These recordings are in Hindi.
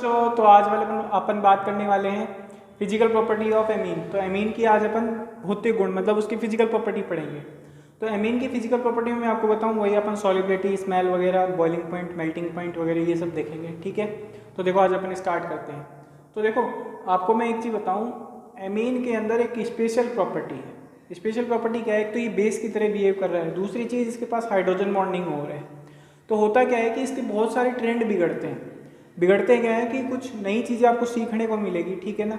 बच्चों, तो आज वाले अपन बात करने वाले हैं फिजिकल प्रॉपर्टी ऑफ एमीन। तो एमीन की आज अपन भौतिक गुण मतलब उसकी फिजिकल प्रॉपर्टी पढ़ेंगे। तो एमीन की फिजिकल प्रॉपर्टी में मैं आपको बताऊं वही अपन सॉलिबिलिटी, स्मेल वगैरह, बॉइलिंग पॉइंट, मेल्टिंग पॉइंट वगैरह ये सब देखेंगे, ठीक है। तो देखो आज अपन स्टार्ट करते हैं। तो देखो आपको मैं एक चीज़ बताऊँ, एमीन के अंदर एक स्पेशल प्रॉपर्टी है। स्पेशल प्रॉपर्टी क्या है, एक तो ये बेस की तरह बिहेव कर रहा है, दूसरी चीज़ इसके पास हाइड्रोजन बॉन्डिंग हो रहा है। तो होता क्या है कि इसके बहुत सारे ट्रेंड बिगड़ते हैं। बिगड़ते क्या है कि कुछ नई चीज़ें आपको सीखने को मिलेगी, ठीक है ना।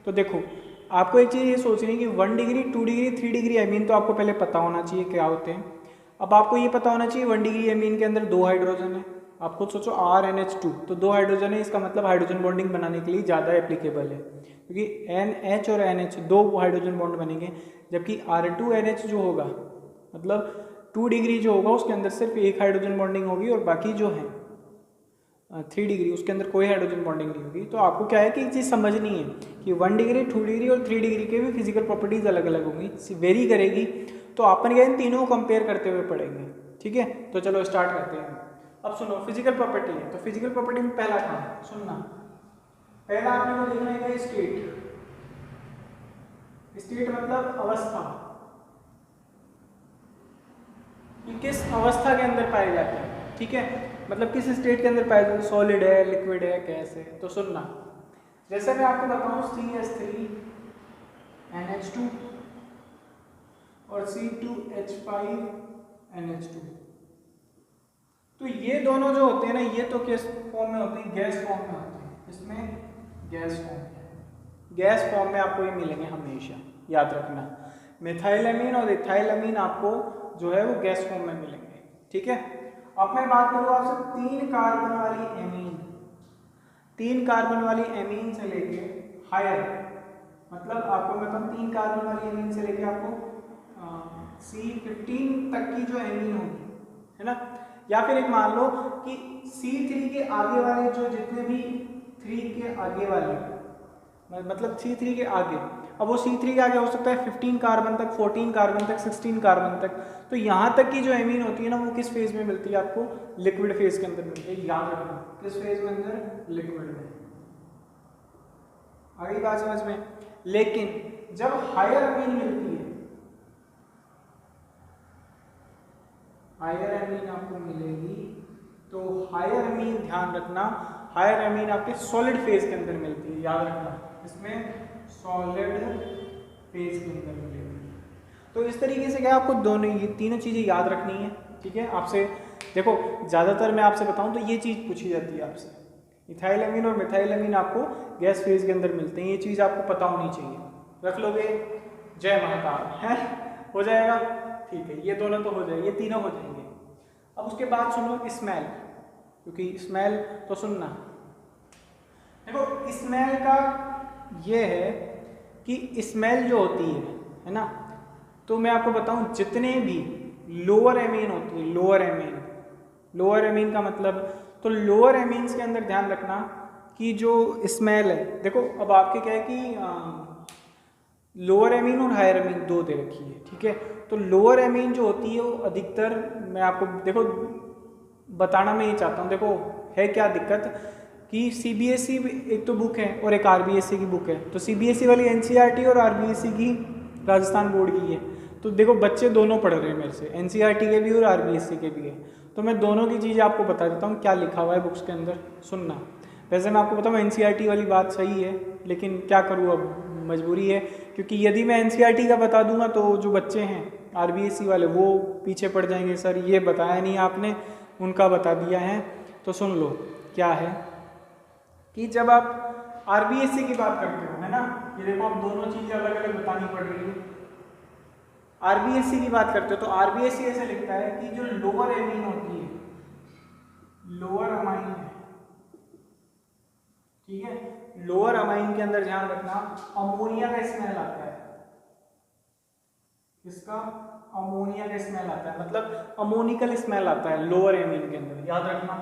तो देखो आपको एक चीज़ ये सोचनी है कि 1 डिग्री, 2 डिग्री, 3 डिग्री एमीन तो आपको पहले पता होना चाहिए क्या होते हैं। अब आपको ये पता होना चाहिए 1 डिग्री एमीन के अंदर 2 हाइड्रोजन है। आप खुद सोचो RNH2 तो 2 हाइड्रोजन है, इसका मतलब हाइड्रोजन बॉन्डिंग बनाने के लिए ज़्यादा एप्लीकेबल है, क्योंकि NH और NH 2 हाइड्रोजन बॉन्ड बनेंगे, जबकि R2NH जो होगा मतलब 2 डिग्री जो होगा उसके अंदर सिर्फ एक हाइड्रोजन बॉन्डिंग होगी और बाकी जो है 3 डिग्री उसके अंदर कोई हाइड्रोजन बॉन्डिंग नहीं होगी। तो आपको क्या है कि एक चीज़ समझनी है कि 1 डिग्री, 2 डिग्री और 3 डिग्री के भी फिजिकल प्रॉपर्टीज़ अलग अलग होंगी, वेरी करेगी। तो अपन क्या इन तीनों को कंपेयर करते हुए पढ़ेंगे, ठीक है। तो चलो स्टार्ट करते हैं। अब सुनो, फिजिकल प्रॉपर्टी है तो फिजिकल प्रॉपर्टी में पहला काम सुनना। पहला आपने को देखना है स्टेट। स्टेट मतलब अवस्था, कि किस अवस्था के अंदर पाए जाते हैं, ठीक है। मतलब किस स्टेट के अंदर पाए जाते हैं, सॉलिड है, लिक्विड है, गैस है। तो सुनना, जैसे मैं आपको बताऊं CH3NH2 और C2H5NH2, तो ये दोनों जो होते हैं ना, ये तो किस फॉर्म में होते हैं, गैस फॉर्म में होते हैं। इसमें गैस फॉर्म है, गैस फॉर्म में आपको ये मिलेंगे हमेशा, याद रखना। मिथाइलएमीन और इथाइलएमीन आपको जो है वो गैस फॉर्म में मिलेंगे, ठीक है। अब मैं बात करूँ आपसे 3 कार्बन वाली एमीन, 3 कार्बन वाली एमीन से लेके हायर, मतलब आपको मैं बताऊँ 3 कार्बन वाली एमीन से लेके आपको C15 तक की जो एमीन होगी, है ना। या फिर एक मान लो कि C3 के आगे वाले जो जितने भी 3 के आगे वाले, मतलब C3 के आगे, अब वो C3 के आगे हो सकता है 15 कार्बन तक, 14 कार्बन तक, 16 कार्बन तक। तो यहाँ तक की जो एमीन होती है ना, वो किस फेज में मिलती है आपको, लिक्विड फेज के अंदर मिलती है, याद रखना। किस फेज में अंदर, लिक्विड में। अगली बात समझ में। लेकिन जब हायर एमीन मिलती है, हायर एमीन आपको मिलेगी, तो हायर एमीन ध्यान रखना, हायर एमीन आपके सॉलिड फेज के अंदर मिलती है, याद रखना। इसमें सॉलिड फेज के अंदर मिलेगी। तो इस तरीके से क्या आपको दोनों ये तीनों चीज़ें याद रखनी है, ठीक है। आपसे देखो ज़्यादातर मैं आपसे बताऊं तो ये चीज़ पूछी जाती है आपसे, इथाइलएमीन और मिथाइलएमीन आपको गैस फेज के अंदर मिलते हैं, ये चीज़ आपको पता होनी चाहिए। रख लोगे, जय महाकाल है, हो जाएगा, ठीक है। ये दोनों तो हो जाएंगे, ये तीनों हो जाएंगे। अब उसके बाद सुनो स्मेल, क्योंकि स्मेल तो सुनना। देखो स्मेल का ये है कि स्मेल जो होती है ना, तो मैं आपको बताऊं जितने भी लोअर एमीन होती है, लोअर एमीन, लोअर एमीन का मतलब, तो लोअर एमीन्स के अंदर ध्यान रखना कि जो स्मेल है, देखो अब आपके क्या है कि लोअर एमीन और हायर एमीन दो दे रखी है, ठीक है। तो लोअर एमीन जो होती है वो अधिकतर, मैं आपको देखो बताना मैं ये चाहता हूँ, देखो है क्या दिक्कत कि CBSE एक तो बुक है और एक RBSE की बुक है। तो CBSE वाली NCERT और RBSE की राजस्थान बोर्ड की है। तो देखो बच्चे दोनों पढ़ रहे हैं मेरे से, NCERT के भी और RBSE के भी है। तो मैं दोनों की चीज़ें आपको बता देता हूँ क्या लिखा हुआ है बुक्स के अंदर, सुनना। वैसे मैं आपको बताऊँ NCERT वाली बात सही है, लेकिन क्या करूँ अब, मजबूरी है। क्योंकि यदि मैं NCERT का बता दूंगा तो जो बच्चे हैं RBSE वाले वो पीछे पड़ जाएंगे, सर ये बताया नहीं आपने, उनका बता दिया है। तो सुन लो क्या है कि जब आप RBSE की बात करते हो, है ना, ये देखो आप दोनों चीज़ें अलग अलग बतानी पड़ रही है। RBSE की बात करते हो तो RBSE ऐसे लिखता है कि जो लोअर एमीन होती है, लोअर अमाइन है, ठीक है। लोअर अमाइन के अंदर ध्यान रखना अमोनिया का स्मेल आता है, इसका अमोनिया का स्मेल आता है, मतलब अमोनिकल स्मेल आता है लोअर एमीन के अंदर, याद रखना।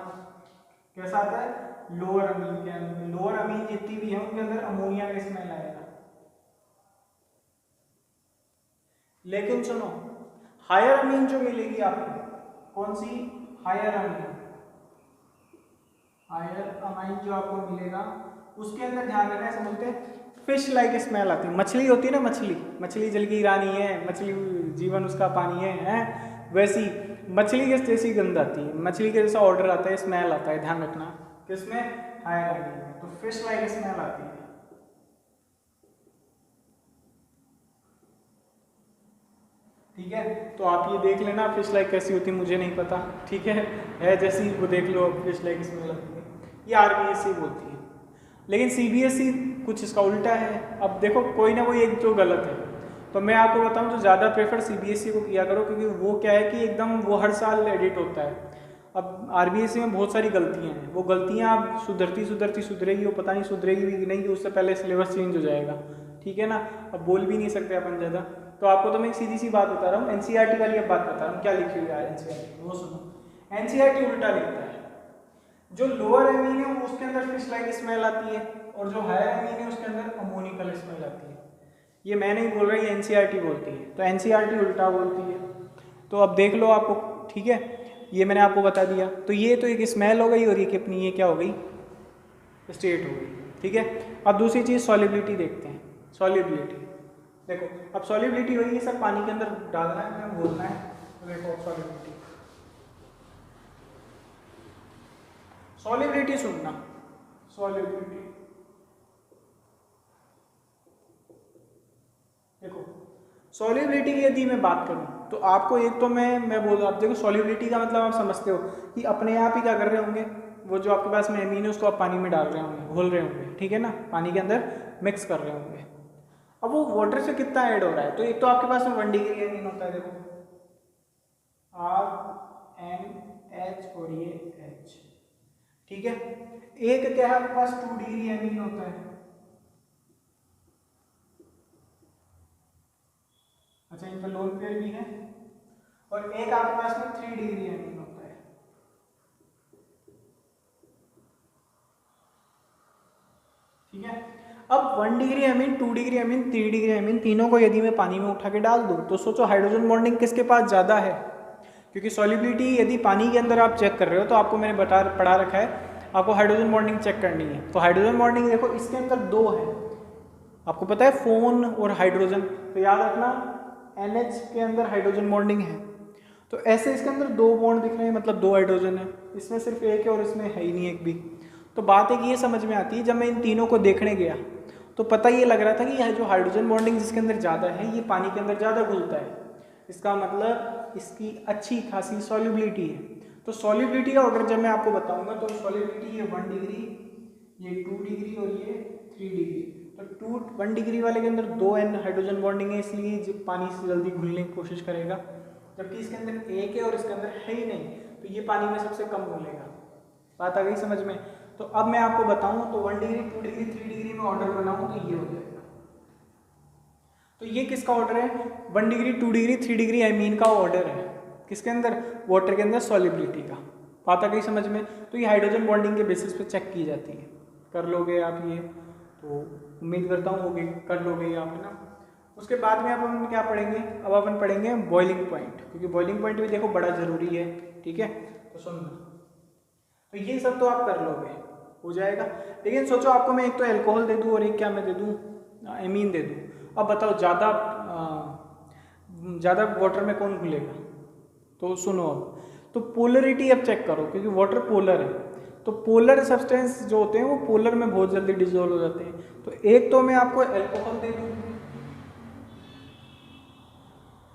कैसा आता है, लोअर अमीन के अंदर, लोअर अमीन जितनी भी है उनके अंदर अमोनिया का स्मेल आएगा। लेकिन सुनो हायर अमीन जो मिलेगी आपको, कौन सी, हायर अमीन, हायर अमाइन जो आपको मिलेगा उसके अंदर ध्यान रखना है, ऐसे बोलते हैं फिश लाइक स्मेल आती है। मछली होती है ना, मछली, मछली जल की रानी है, मछली जीवन उसका पानी है, वैसी मछली के जैसी गंध आती है, मछली के जैसा ऑर्डर आता है, स्मेल आता है, ध्यान रखना किसमें, हायर अमाइन में। तो फिश लाइक स्मेल आती है। ठीक है, तो आप ये देख लेना फिश लाइक कैसी होती है, मुझे नहीं पता, ठीक है जैसी वो देख लो, फिश लाइक स्मेल आती है, ये आरबीएसई बोलती है। लेकिन सीबीएसई कुछ इसका उल्टा है। अब देखो कोई ना कोई एक जो गलत है, तो मैं आपको बताऊं तो ज़्यादा प्रेफर सीबीएसई को किया करो, क्योंकि वो क्या है कि एकदम वो हर साल एडिट होता है। अब आरबीएसई में बहुत सारी गलतियां हैं, वो गलतियां आप सुधरेगी, वो पता नहीं सुधरेगी भी नहीं, कि उससे पहले सिलेबस चेंज हो जाएगा, ठीक है ना। अब बोल भी नहीं सकते अपन ज़्यादा, तो आपको तो मैं एक सीधी सी बात बता रहा हूँ, एनसीईआरटी वाली अब बात बता रहा हूँ, क्या लिखी हुई है एनसीईआरटी, वो सुनो। एनसीईआरटी उल्टा लिखता है, जो लोअर एमीन है उसके अंदर फिश लाइक स्मेल आती है, और जो हायर एमीन है उसके अंदर अमोनिकल स्मेल आती है। ये मैं नहीं बोल रहा, ये एनसीईआरटी बोलती है, तो एनसीईआरटी उल्टा बोलती है। तो अब देख लो आपको, ठीक है, ये मैंने आपको बता दिया। तो ये तो एक स्मेल हो गई, और ये कि अपनी ये क्या हो गई, स्टेट हो गई, ठीक है। अब दूसरी चीज़ सॉलिबिलिटी देखते हैं। सॉलिबिलिटी देखो, अब सॉलिबिलिटी वही है सर, पानी के अंदर डालना है, मैं बोलना है, तो देखो सॉलिबिलिटी, सॉलिबिलिटी सुनना, सॉलिबिलिटी देखो, सॉलिबिलिटी की यदि मैं बात करूं तो आपको एक तो मैं बोल, आप देखो सॉलिबिलिटी का मतलब आप समझते हो कि अपने आप ही क्या कर रहे होंगे, वो जो आपके पास में एमीन है उसको आप पानी में डाल रहे होंगे, घोल रहे होंगे, ठीक है ना, पानी के अंदर मिक्स कर रहे होंगे। अब वो वाटर से कितना ऐड हो रहा है, तो एक तो आपके पास में 1 डिग्री एमीन होता है, देखो RNH और ये H, ठीक है। एक क्या है आपके पास 2 डिग्री एमीन होता है, अच्छा इन पर लोन पेयर भी है, और एक आपके पास में 3 डिग्री एमीन होता है, ठीक है। अब 1 degree amine, 2 degree amine, 3 degree amine, तीनों को यदि मैं पानी में उठा के डाल दूं तो सोचो हाइड्रोजन बॉन्डिंग किसके पास ज़्यादा है, क्योंकि सॉलिबिलिटी यदि पानी के अंदर आप चेक कर रहे हो तो आपको मैंने पढ़ा रखा है, आपको हाइड्रोजन बॉन्डिंग चेक करनी है। तो हाइड्रोजन बॉन्डिंग देखो इसके अंदर 2 है, आपको पता है फोन और हाइड्रोजन, तो याद रखना NH के अंदर हाइड्रोजन बॉन्डिंग है, तो ऐसे इसके अंदर 2 बॉन्ड दिख रहे हैं, मतलब 2 हाइड्रोजन है, इसमें सिर्फ एक है और इसमें है ही नहीं एक भी। तो बात एक ये समझ में आती है, जब मैं इन तीनों को देखने गया तो पता ये लग रहा था कि यह जो हाइड्रोजन बॉन्डिंग जिसके अंदर ज़्यादा है ये पानी के अंदर ज़्यादा घुलता है, इसका मतलब इसकी अच्छी खासी सॉल्युबिलिटी है। तो सॉल्युबिलिटी का ऑर्डर जब मैं आपको बताऊंगा, तो सॉल्युबिलिटी ये 1 डिग्री, ये 2 डिग्री और ये 3 डिग्री। तो 1 डिग्री वाले के अंदर 2 N हाइड्रोजन बॉन्डिंग है, इसलिए जो पानी से जल्दी घुलने की कोशिश करेगा, जबकि इसके अंदर एक है और इसके अंदर है ही नहीं, तो ये पानी में सबसे कम घुलेगा। बात आ गई समझ में। तो अब मैं आपको बताऊं तो 1 डिग्री, 2 डिग्री, 3 डिग्री में ऑर्डर बनाऊं तो ये हो जाएगा। तो ये किसका ऑर्डर है, 1 डिग्री, 2 डिग्री, 3 डिग्री एमीन का ऑर्डर है, किसके अंदर, वाटर के अंदर सॉलिबिलिटी का। बात आ गई समझ में। तो ये हाइड्रोजन बॉन्डिंग के बेसिस पे चेक की जाती है, कर लोगे आप ये, तो उम्मीद करता हूँ होगे, कर लोगे आप, है ना। उसके बाद में अब हम क्या पढ़ेंगे, अब अपन पढ़ेंगे बॉइलिंग पॉइंट, क्योंकि बॉइलिंग पॉइंट भी देखो बड़ा ज़रूरी है, ठीक है। तो सुनना, तो ये सब तो आप कर लोगे, हो जाएगा। लेकिन सोचो आपको मैं एक तो अल्कोहल दे दूँ और एक क्या मैं दे दूँ, एमीन दे दूँ, अब बताओ ज़्यादा वाटर में कौन घुलेगा। तो सुनो अब, तो पोलरिटी अब चेक करो, क्योंकि वाटर पोलर है, तो पोलर सब्सटेंस जो होते हैं वो पोलर में बहुत जल्दी डिजोल्व हो जाते हैं। तो एक तो मैं आपको अल्कोहल दे दूँ,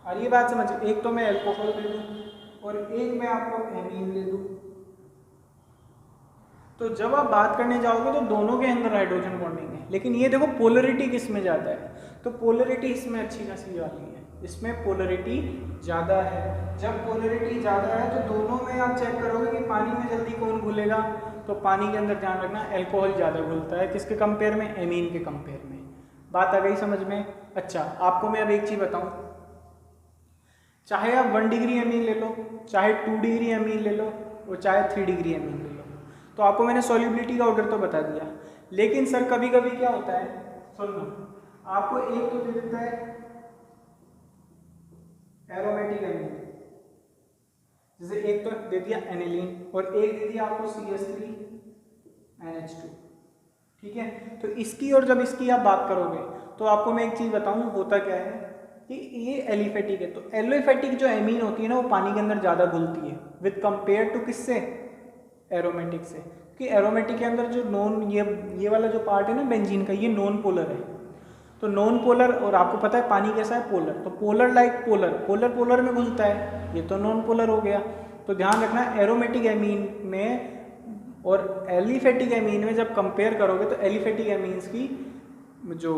और ये बात समझ, एक तो मैं अल्कोहल दे दूँ और एक मैं आपको एमीन दे दूँ, तो जब आप बात करने जाओगे तो दोनों के अंदर हाइड्रोजन बॉन्डिंग है, लेकिन ये देखो पोलरिटी किस में ज़्यादा है, तो पोलरिटी इसमें अच्छी खासी वाली है, इसमें पोलरिटी ज़्यादा है। जब पोलरिटी ज़्यादा है तो दोनों में आप चेक करोगे कि पानी में जल्दी कौन घुलेगा, तो पानी के अंदर ध्यान रखना अल्कोहल ज़्यादा घुलता है, किसके कंपेयर में, एमीन के कंपेयर में। बात आ गई समझ में। अच्छा आपको मैं अब एक चीज़ बताऊँ, चाहे आप 1 डिग्री एमीन ले लो, चाहे 2 डिग्री एमीन ले लो, और चाहे 3 डिग्री एमीन ले लो, तो आपको मैंने सॉल्युबिलिटी का ऑर्डर तो बता दिया। लेकिन सर कभी कभी क्या होता है, सुनो, आपको एक तो दे देता है एरोमेटिक एमीन, जैसे एक तो दे दिया एनिलीन और एक दे दिया आपको CH3 NH2, ठीक है। तो इसकी और जब इसकी आप बात करोगे तो आपको मैं एक चीज़ बताऊं, होता क्या है कि ये एलिफेटिक है, तो एलोफेटिक जो एमीन होती है ना वो पानी के अंदर ज़्यादा घुलती है विद कंपेयर टू किससे, एरोमेटिक से, कि एरोमेटिक के अंदर जो नॉन ये वाला जो पार्ट है ना बेंजीन का, ये नॉन पोलर है। तो नॉन पोलर, और आपको पता है पानी कैसा है, पोलर, तो polar like polar, polar polar में घुलता है, ये तो नॉन पोलर हो गया। तो ध्यान रखना एरोमेटिक एमीन में और एलिफेटिक एमीन में जब कंपेयर करोगे तो एलिफेटिक एमीन्स की जो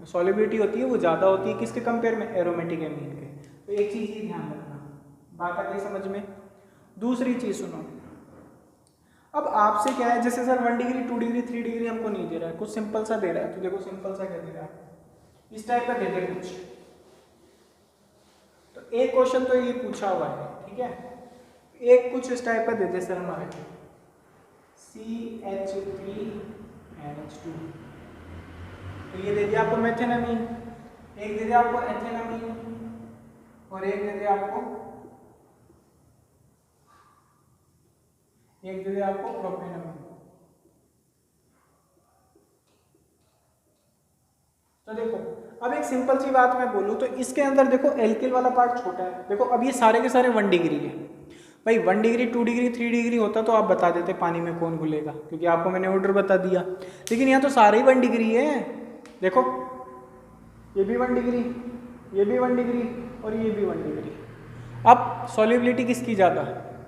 सॉल्युबिलिटी होती है वो ज़्यादा होती है, किसके कंपेयर में, एरोमेटिक एमीन के। तो एक चीज़ ये ध्यान रखना, बात आ गई समझ में। दूसरी चीज़ सुनो, अब आपसे क्या है, जैसे सर 1 डिग्री 2 डिग्री 3 डिग्री हमको नहीं दे रहा है, कुछ सिंपल सा दे रहा है, तो देखो सिंपल सा क्या दे रहा है, इस टाइप का दे दे कुछ। तो एक क्वेश्चन तो ये पूछा हुआ है, ठीक है, एक कुछ इस टाइप का दे दे सर हमारे CH3NH2, तो ये दे दिया आपको मेथेनामीन, एक दे दिया आपको एथेनामीन, और एक दे दिया आपको प्रोपेनामीन। तो देखो अब एक सिंपल सी बात मैं बोलूँ तो इसके अंदर देखो एल्किल वाला पार्ट छोटा है, देखो अब ये सारे के सारे 1 डिग्री है भाई, 1 डिग्री 2 डिग्री 3 डिग्री होता तो आप बता देते पानी में कौन घुलेगा, क्योंकि आपको मैंने ऑर्डर बता दिया, लेकिन यहाँ तो सारे ही 1 डिग्री है। देखो ये भी 1 डिग्री, ये भी 1 डिग्री और ये भी 1 डिग्री। अब सॉल्युबिलिटी किसकी ज़्यादा,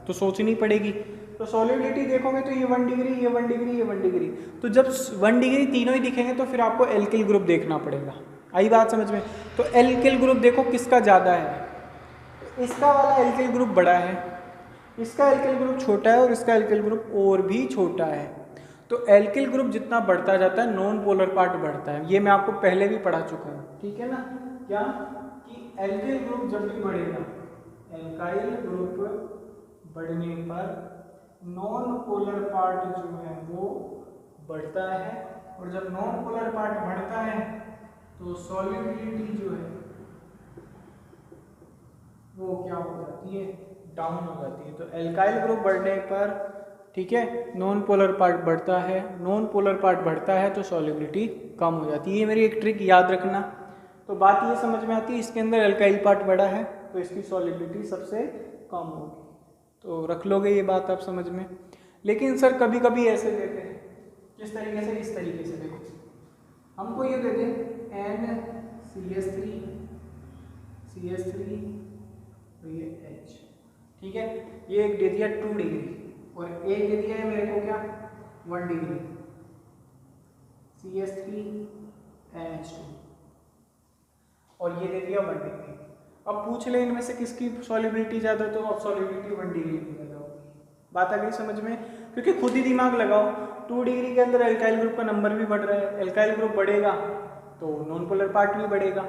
तो सोचनी पड़ेगी, तो सॉल्युबिलिटी देखोगे तो ये 1 डिग्री, ये 1 डिग्री, ये 1 डिग्री, तो जब 1 डिग्री तीनों ही दिखेंगे तो फिर आपको एल्किल ग्रुप देखना पड़ेगा। आई बात समझ में। तो एल्किल ग्रुप देखो किसका ज़्यादा है, इसका वाला एल्किल ग्रुप बड़ा है, इसका एल्किल ग्रुप छोटा है और इसका एल्किल ग्रुप और भी छोटा है। तो एल्किल ग्रुप जितना बढ़ता जाता है नॉन पोलर पार्ट बढ़ता है, ये मैं आपको पहले भी पढ़ा चुका हूँ, ठीक है ना, क्या कि एल्किल ग्रुप जब भी बढ़ेगा, एल्काइल ग्रुप बढ़ने पर नॉन पोलर पार्ट जो है वो बढ़ता है, और जब नॉन पोलर पार्ट बढ़ता है तो सॉल्युबिलिटी जो है वो क्या हो जाती है, डाउन हो जाती है। तो एल्काइल ग्रुप बढ़ने पर, ठीक है, नॉन पोलर पार्ट बढ़ता है, नॉन पोलर पार्ट बढ़ता है तो सॉल्युबिलिटी कम हो जाती है। ये मेरी एक ट्रिक याद रखना। तो बात ये समझ में आती है, इसके अंदर एल्काइल पार्ट बड़ा है तो इसकी सॉल्युबिलिटी सबसे कम होगी, तो रख लोगे ये बात आप समझ में। लेकिन सर कभी कभी ऐसे देते हैं, किस तरीके से, इस तरीके से देखो, हमको ये दे दें NCH3 और ये H, ठीक है, ये एक दे दिया 2 डिग्री और एक दे दिया है मेरे को क्या 1 डिग्री, CH3NH2, और ये दे दिया 1 डिग्री। अब पूछ ले इनमें से किसकी सॉल्युबिलिटी ज़्यादा, तो अब सॉल्युबिलिटी 1 डिग्री की ज़्यादा होगी। बात आ गई समझ में, क्योंकि खुद ही दिमाग लगाओ, 2 डिग्री के अंदर एल्काइल ग्रुप का नंबर भी बढ़ रहा है, एल्काइल ग्रुप बढ़ेगा तो नॉन पोलर पार्ट भी बढ़ेगा।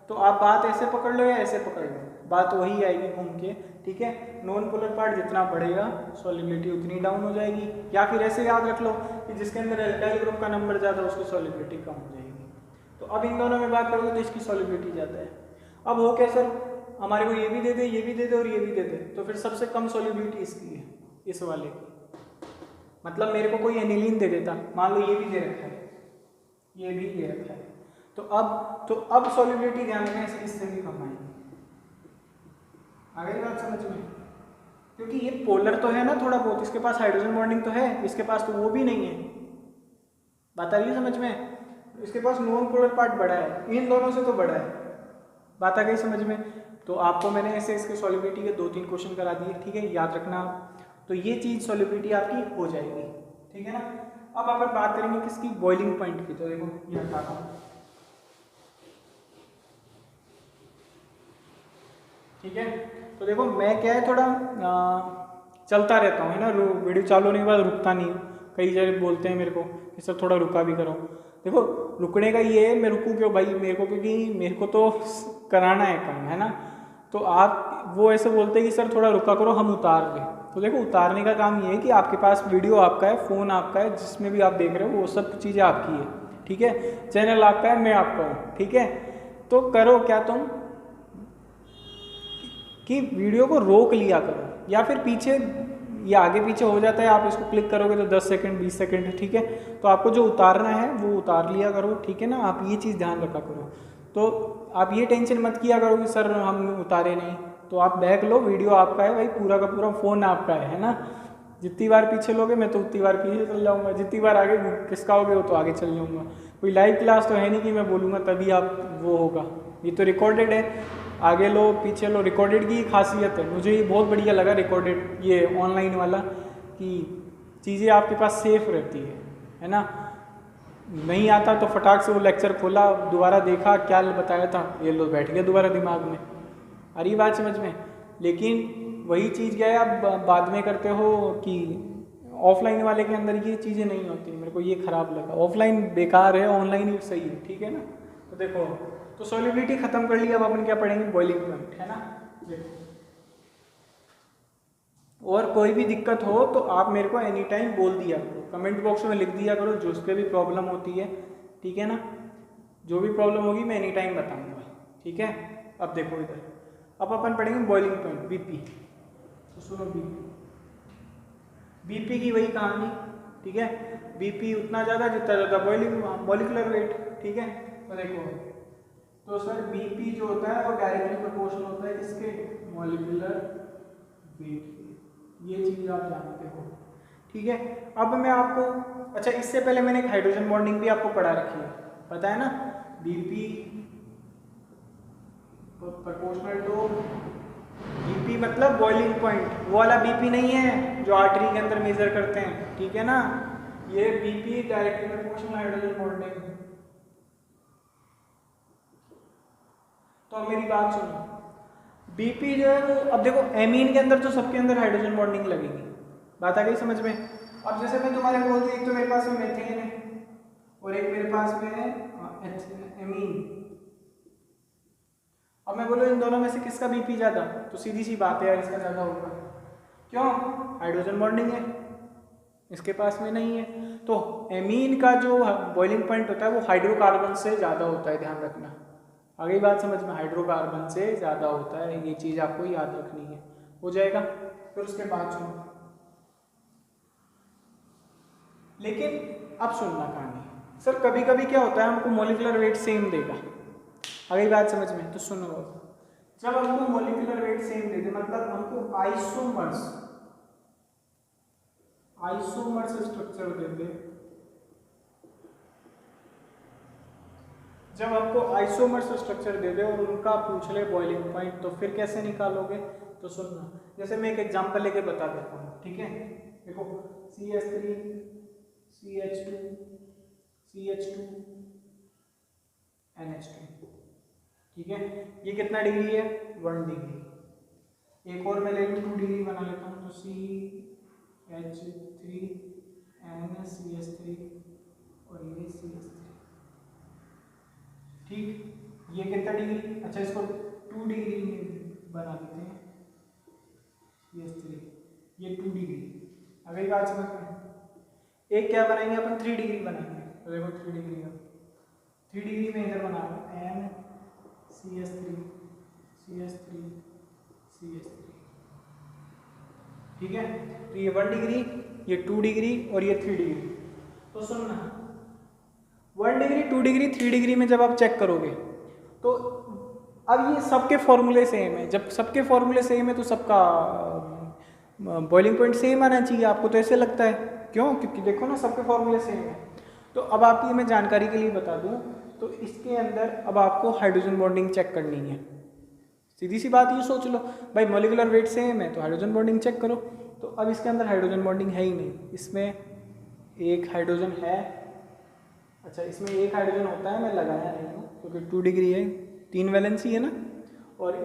तो आप बात ऐसे पकड़ लो या ऐसे पकड़ लो, बात वही आएगी घूम के, ठीक है, नॉन पोलर पार्ट जितना बढ़ेगा सॉल्युबिलिटी उतनी डाउन हो जाएगी। या फिर ऐसे याद रख लो कि जिसके अंदर एल्काइल ग्रुप का नंबर ज़्यादा उसकी सॉल्युबिलिटी कम हो जाएगी। तो अब इन दोनों में बात करोगे तो इसकी सॉल्युबिलिटी ज़्यादा है। अब हो क्या सर, हमारे को ये भी दे दे, ये भी दे दे और ये भी दे दे, तो फिर सबसे कम सॉल्युबिलिटी इसकी है, इस वाले की। मतलब मेरे को कोई एनिलीन दे देता, मान लो ये भी दे रखा है, ये भी दे रखा है, तो अब सॉल्युबिलिटी ध्यान में इससे भी कम आएगी। आ गई बात समझ में, क्योंकि ये पोलर तो है ना थोड़ा बहुत, इसके पास हाइड्रोजन बॉन्डिंग तो है, इसके पास तो वो भी नहीं है। बात आ रही है समझ में, इसके पास नॉन पोलर पार्ट बड़ा है, इन दोनों से तो बड़ा है। बात आ गई समझ में। तो आपको मैंने ऐसे इसके सॉल्युबिलिटी के 2-3 क्वेश्चन करा दिए, ठीक है, याद रखना। तो ये चीज़ सॉल्युबिलिटी आपकी हो जाएगी, ठीक है ना। अब अपन बात करेंगे किसकी, बॉइलिंग पॉइंट की। तो देखो ये हटाता हूँ, ठीक है। तो देखो मैं क्या है थोड़ा चलता रहता हूँ, है ना, वीडियो चालू होने के बाद रुकता नहीं हूँ। कई जगह बोलते हैं मेरे को कि सर थोड़ा रुका भी करो। देखो रुकने का ये है, मैं रुकूँ क्यों भाई, मेरे को, क्योंकि मेरे को तो कराना है काम, है ना। तो आप वो ऐसे बोलते हैं कि सर थोड़ा रुका करो, हम उतार दें। तो देखो उतारने का काम ये है कि आपके पास वीडियो आपका है, फ़ोन आपका है, जिसमें भी आप देख रहे हो वो सब चीज़ें आपकी है, ठीक है, चैनल आपका है, मैं आपका हूँ, ठीक है। तो करो क्या तुम कि वीडियो को रोक लिया करो, या फिर पीछे ये आगे पीछे हो जाता है, आप इसको क्लिक करोगे तो 10 सेकंड 20 सेकंड, ठीक है। तो आपको जो उतारना है वो उतार लिया करो, ठीक है ना, आप ये चीज़ ध्यान रखा करो। तो आप ये टेंशन मत किया करो कि सर हम उतारे नहीं, तो आप बैक लो, वीडियो आपका है भाई, पूरा का पूरा फ़ोन आपका है ना। जितनी बार पीछे लोगे मैं तो उतनी बार पीछे चल जाऊँगा, जितनी बार आगे खिसकाओगे वो तो आगे चल जाऊँगा। कोई लाइव क्लास तो है नहीं कि मैं बोलूँगा तभी आप वो होगा, ये तो रिकॉर्डेड है, आगे लो पीछे लो। रिकॉर्डेड की खासियत है, मुझे ये बहुत बढ़िया लगा रिकॉर्डेड ये ऑनलाइन वाला, कि चीज़ें आपके पास सेफ रहती है ना। नहीं आता तो फटाक से वो लेक्चर खोला, दोबारा देखा क्या बताया था, ये लो बैठ गया दोबारा दिमाग में, आ रही बात समझ में। लेकिन वही चीज़ क्या है आप बाद में करते हो कि ऑफलाइन वाले के अंदर ये चीज़ें नहीं होती, मेरे को ये ख़राब लगा। ऑफलाइन बेकार है, ऑनलाइन ही सही है, ठीक है ना। तो देखो, तो सॉल्युबिलिटी ख़त्म कर लिया, अब अपन क्या पढ़ेंगे, बॉइलिंग पॉइंट, है ना। देखो, और कोई भी दिक्कत हो तो आप मेरे को एनी टाइम बोल दिया करो, कमेंट बॉक्स में लिख दिया करो जो उस पर भी प्रॉब्लम होती है, ठीक है ना। जो भी प्रॉब्लम होगी मैं एनी टाइम बताऊँगा, ठीक है। अब देखो इधर, अब अपन पढ़ेंगे बॉइलिंग पॉइंट, बीपी। तो सुनो, बीपी की वही कहानी, ठीक है। बीपी उतना ज़्यादा जितना ज़्यादा बॉइलिंग मॉलिक्यूलर वेट, ठीक है। तो देखो, तो सर बीपी जो होता है वो डायरेक्टली प्रोपोर्शनल होता है किसके, मॉलिक्यूलर वेट के। ये चीज़ आप जानते हो, ठीक है। अब मैं आपको, अच्छा इससे पहले मैंने एक हाइड्रोजन बॉन्डिंग भी आपको पढ़ा रखी है, पता है ना। बीपी प्रोपोर्शनल टू, बीपी मतलब बॉइलिंग पॉइंट, वो वाला बीपी नहीं है जो आर्टरी के अंदर मेजर करते हैं, ठीक है ना। ये BP directly proportional hydrogen bonding. तो अब मेरी बात सुनो, बीपी जो है वो, अब देखो एमीन के अंदर तो सबके अंदर हाइड्रोजन बॉन्डिंग लगेगी, बात आ गई समझ में। अब जैसे मैं तुम्हारे को बोलती हूँ, एक तो मेरे पास में मेथेन है और एक मेरे पास में है एमीन। अब मैं बोलूँ इन दोनों में से किसका बीपी ज़्यादा, तो सीधी सी बात है यार इसका ज़्यादा होगा, क्यों, हाइड्रोजन बॉन्डिंग है, इसके पास में नहीं है। तो एमीन का जो बॉइलिंग पॉइंट होता है वो हाइड्रोकार्बन से ज़्यादा होता है, ध्यान रखना। आगे बात समझ में, हाइड्रोकार्बन से ज़्यादा होता है, ये चीज़ आपको याद रखनी है, हो जाएगा। फिर उसके बाद सुनो, लेकिन अब सुनना कहानी, सर कभी कभी क्या होता है हमको मॉलिक्यूलर वेट सेम देगा, आगे बात समझ में। तो सुनो, जब हमको मॉलिक्यूलर वेट सेम दे दे, मतलब हमको आइसोमर्स स्ट्रक्चर दे दे, जब आपको आइसोमर्स स्ट्रक्चर दे दे और उनका पूछ ले बॉइलिंग पॉइंट, तो फिर कैसे निकालोगे। तो सुनना, जैसे मैं एक एग्जांपल लेके बता देता हूँ, ठीक है। देखो CH3 CH2 CH2 NH2, ठीक है। ये कितना डिग्री है, 1 डिग्री। एक और मैं ले लूँ 2 डिग्री बना लेता हूँ, तो CH3 NCH3 और ये CH3, ठीक। ये कितना डिग्री, अच्छा इसको 2 डिग्री में बना देते हैं, CH3, ये 2 डिग्री। अगली बात समझ में, एक क्या बनाएंगे अपन, 3 डिग्री बनाएंगे। तो देखो 3 डिग्री का, 3 डिग्री में इधर बना रहा हूँ NCH3 CH3 CH3, ठीक है। तो ये 1 डिग्री, ये 2 डिग्री और ये 3 डिग्री। तो सुनना, 1 डिग्री 2 डिग्री 3 डिग्री में जब आप चेक करोगे तो अब ये सबके फॉर्मूले सेम है, जब सबके फॉर्मूले सेम है तो सबका बॉइलिंग पॉइंट सेम आना चाहिए, आपको तो ऐसे लगता है, क्यों, क्योंकि देखो ना सबके फॉर्मूले सेम है। तो अब आपकी मैं जानकारी के लिए बता दूं, तो इसके अंदर अब आपको हाइड्रोजन बॉन्डिंग चेक करनी है, सीधी सी बात ये सोच लो भाई, मॉलिक्यूलर वेट सेम है तो हाइड्रोजन बॉन्डिंग चेक करो। तो अब इसके अंदर हाइड्रोजन बॉन्डिंग है ही नहीं, इसमें एक हाइड्रोजन है, अच्छा इसमें एक हाइड्रोजन होता है, मैं लगाया नहीं हूँ क्योंकि 2 डिग्री है, 3 वैलेंसी है ना, और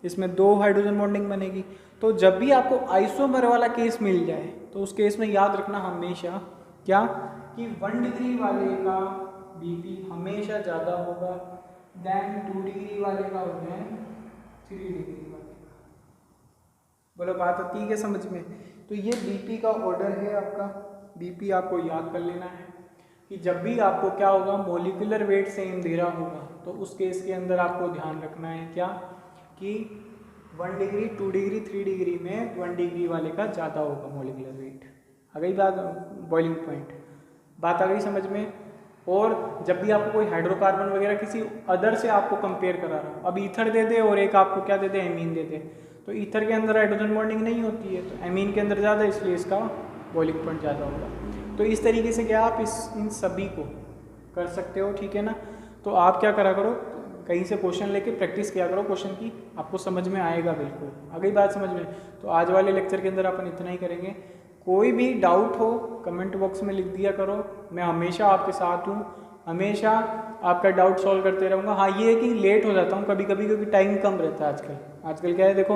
इसमें 2 हाइड्रोजन बॉन्डिंग बनेगी। तो जब भी आपको आइसोमर वाला केस मिल जाए तो उस केस में याद रखना हमेशा क्या, कि 1 डिग्री वाले का बीपी हमेशा ज़्यादा होगा देन 2 डिग्री वाले का और देन 3 डिग्री वाले का। बोलो बात आती है क्या समझ में। तो ये बीपी का ऑर्डर है आपका, बीपी आपको याद कर लेना है कि जब भी आपको क्या होगा, मॉलिक्यूलर वेट सेम दे रहा होगा तो उस केस के अंदर आपको ध्यान रखना है क्या, कि 1 डिग्री 2 डिग्री 3 डिग्री में 1 डिग्री वाले का ज़्यादा होगा मोलिकुलर वेट। आ गई बात, बॉइलिंग पॉइंट, बात आ गई समझ में। और जब भी आपको कोई हाइड्रोकार्बन वगैरह किसी अदर से आपको कंपेयर करा रहा हो, अब ईथर दे दे और एक आपको क्या दे दे, एमीन दे दे, तो ईथर के अंदर हाइड्रोजन बॉन्डिंग नहीं होती है, तो एमीन के अंदर ज़्यादा, इसलिए इसका बॉइलिंग पॉइंट ज़्यादा होगा। तो इस तरीके से क्या आप इन सभी को कर सकते हो, ठीक है ना। तो आप क्या करा करो, कहीं से क्वेश्चन लेके प्रैक्टिस किया करो क्वेश्चन की, आपको समझ में आएगा बिल्कुल। आ गई बात समझ में। तो आज वाले लेक्चर के अंदर अपन इतना ही करेंगे। कोई भी डाउट हो कमेंट बॉक्स में लिख दिया करो, मैं हमेशा आपके साथ हूँ, हमेशा आपका डाउट सॉल्व करते रहूँगा। हाँ ये है कि लेट हो जाता हूँ कभी कभी, क्योंकि टाइम कम रहता है आजकल क्या है देखो,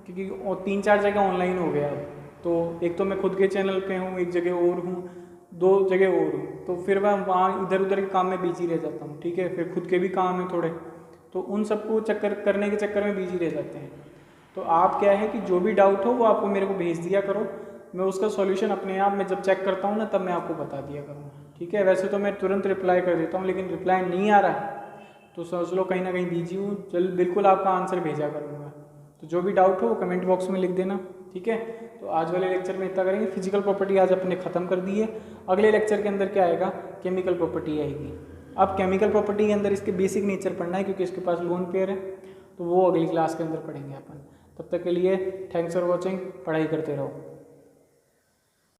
क्योंकि 3-4 जगह ऑनलाइन हो गया अब, तो एक तो मैं खुद के चैनल पे हूँ, एक जगह और हूँ, 2 जगह और हूँ, तो फिर मैं वहाँ इधर उधर के काम में बिजी रह जाता हूँ, ठीक है। फिर खुद के भी काम है थोड़े, तो उन सबको करने के चक्कर में बिजी रह जाते हैं। तो आप क्या है कि जो भी डाउट हो वो आपको मेरे को भेज दिया करो, मैं उसका सॉल्यूशन अपने आप में जब चेक करता हूँ ना तब मैं आपको बता दिया करूँगा, ठीक है। वैसे तो मैं तुरंत रिप्लाई कर देता हूँ, लेकिन रिप्लाई नहीं आ रहा है तो सोच लो कहीं ना कहीं बिजी हूँ, बिल्कुल आपका आंसर भेजा करूँगा। तो जो भी डाउट हो वो कमेंट बॉक्स में लिख देना, ठीक है। तो आज वाले लेक्चर में इतना करेंगे। फिजिकल प्रॉपर्टी आज अपने ख़त्म कर दी है। अगले लेक्चर के अंदर क्या आएगा, केमिकल प्रॉपर्टी आएगी। अब केमिकल प्रॉपर्टी के अंदर इसके बेसिक नेचर पढ़ना है, क्योंकि इसके पास लोन पेयर है, तो वो अगली क्लास के अंदर पढ़ेंगे अपन। तब तक के लिए थैंक्स फॉर वॉचिंग, पढ़ाई करते रहो।